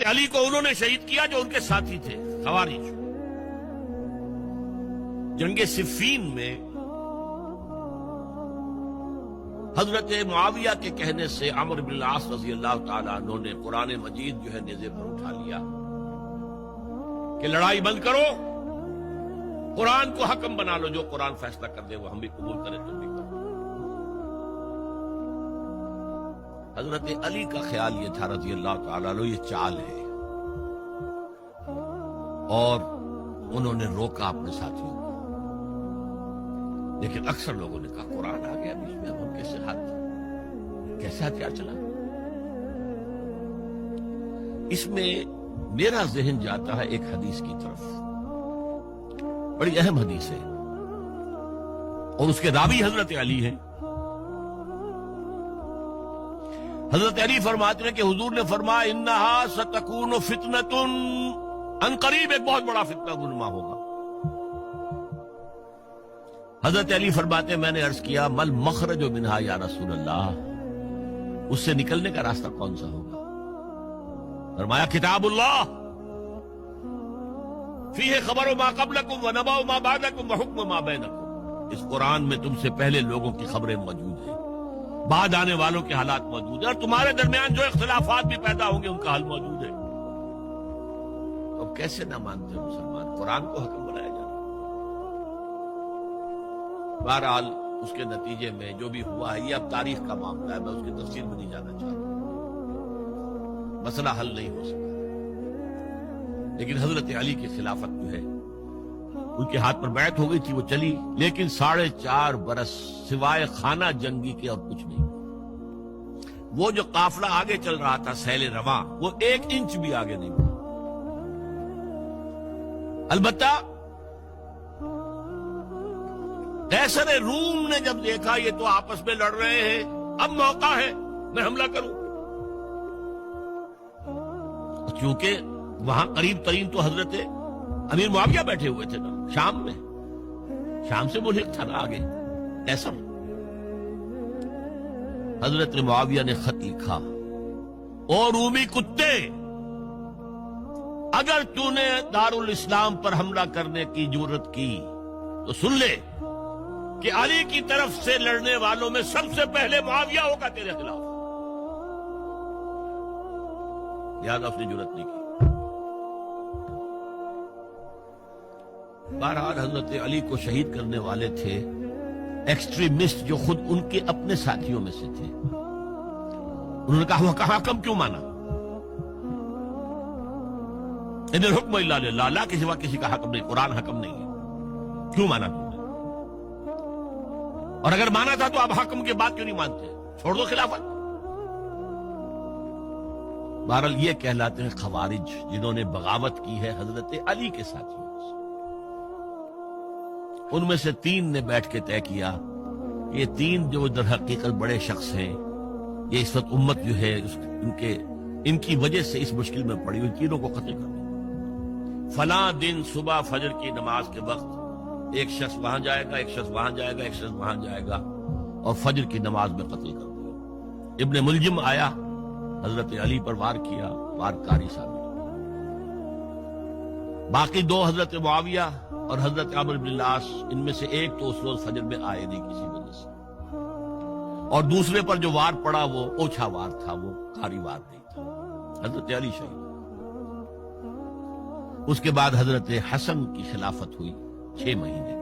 علی کو انہوں نے شہید کیا جو ان کے ساتھی تھے، خوارج۔ جنگ صفین میں حضرت معاویہ کے کہنے سے عمرو بن العاص رضی اللہ تعالیٰ عنہ نے قرآن مجید جو ہے نیزے پر اٹھا لیا کہ لڑائی بند کرو، قرآن کو حکم بنا لو، جو قرآن فیصلہ کر دے وہ ہم بھی قبول کریں، تم بھی کرو۔ حضرت علی کا خیال یہ تھا رضی اللہ تعالیٰ عنہ یہ چال ہے، اور انہوں نے روکا اپنے ساتھیوں کو۔ لیکن اکثر لوگوں نے کہا قرآن آ گیا بیچ میں، اب ہم کیسے ہتھیار چلا؟ اس میں میرا ذہن جاتا ہے ایک حدیث کی طرف، بڑی اہم حدیث ہے، اور اس کے راوی حضرت علی ہیں۔ حضرت علی فرماتے ہیں کہ حضور نے فرمایا انہا ستکون فتنۃ، ان قریب ایک بہت بڑا فتنہ رونما ہوگا۔ حضرت علی فرماتے ہیں میں نے عرض کیا مل مخرج منہا یا رسول اللہ، اس سے نکلنے کا راستہ کون سا ہوگا؟ فرمایا کتاب اللہ فیہ خبر ما قبلکم ونبأ ما بعدکم وحکم ما بینکم، اس قرآن میں تم سے پہلے لوگوں کی خبریں موجود ہیں، بعد آنے والوں کے حالات موجود ہیں، اور تمہارے درمیان جو اختلافات بھی پیدا ہوں گے ان کا حل موجود ہے۔ تو کیسے نہ مانتے ہو مسلمان؟ قرآن کو حکم بنایا جاتا۔ بہرحال اس کے نتیجے میں جو بھی ہوا ہے یہ اب تاریخ کا معاملہ ہے، میں اس کی تفصیل میں نہیں جانا چاہتا، مسئلہ حل نہیں ہو سکا۔ لیکن حضرت علی کی خلافت جو ہے ان کے ہاتھ پر بیعت ہو گئی تھی، وہ چلی، لیکن 4.5 برس سوائے خانہ جنگی کے اور کچھ نہیں۔ وہ جو قافلہ آگے چل رہا تھا سیل رواں، وہ 1 انچ بھی آگے نہیں بڑھا۔ البتہ قیصر روم نے جب دیکھا یہ تو آپس میں لڑ رہے ہیں، اب موقع ہے میں حملہ کروں، چونکہ وہاں قریب ترین تو حضرت امیر معاویہ بیٹھے ہوئے تھے نا، شام میں، شام سے ملحق تھا نا آگے قیصر۔ حضرت معاویہ نے خط لکھا، او رومی کتے، اگر تو نے دارالاسلام پر حملہ کرنے کی جرت کی تو سن لے کہ علی کی طرف سے لڑنے والوں میں سب سے پہلے معاویہ ہوگا تیرے خلاف۔ لہذا اس نے جرت نہیں کی۔ بہرحال حضرت علی کو شہید کرنے والے تھے ایکسٹریمسٹ جو خود ان کے اپنے ساتھیوں میں سے تھے۔ انہوں نے کہا وہ کہاں حکم کیوں مانا؟ ان الحکم الا للہ، اللہ کے سوا کسی کا حکم نہیں، قرآن حکم نہیں ہے، کیوں مانا تم نے؟ اور اگر مانا تھا تو اب حکم کے بعد کیوں نہیں مانتے؟ چھوڑ دو خلافت۔ بہرحال یہ کہلاتے ہیں خوارج، جنہوں نے بغاوت کی ہے حضرت علی کے ساتھیوں سے۔ ان میں سے 3 نے بیٹھ کے طے کیا، یہ 3 جو در حقیقت بڑے شخص ہیں، یہ اس وقت امت جو ہے ان کی وجہ سے اس مشکل میں پڑی ہوئی، تینوں کو قتل کر دیا۔ فلاں دن صبح فجر کی نماز کے وقت ایک شخص وہاں جائے گا، ایک شخص وہاں جائے گا، ایک شخص وہاں جائے گا، اور فجر کی نماز میں قتل کر دیا۔ ابن ملجم آیا، حضرت علی پر وار کیا، وار کاری ثابت۔ باقی 2 حضرت معاویہ اور حضرت عمرو بن العاص، ان میں سے ایک تو اس روز فجر میں آئے نہیں کسی وجہ سے، اور دوسرے پر جو وار پڑا وہ اوچھا وار تھا، وہ کاری وار نہیں تھا۔ حضرت علی شہید۔ اس کے بعد حضرت حسن کی خلافت ہوئی 6 مہینے۔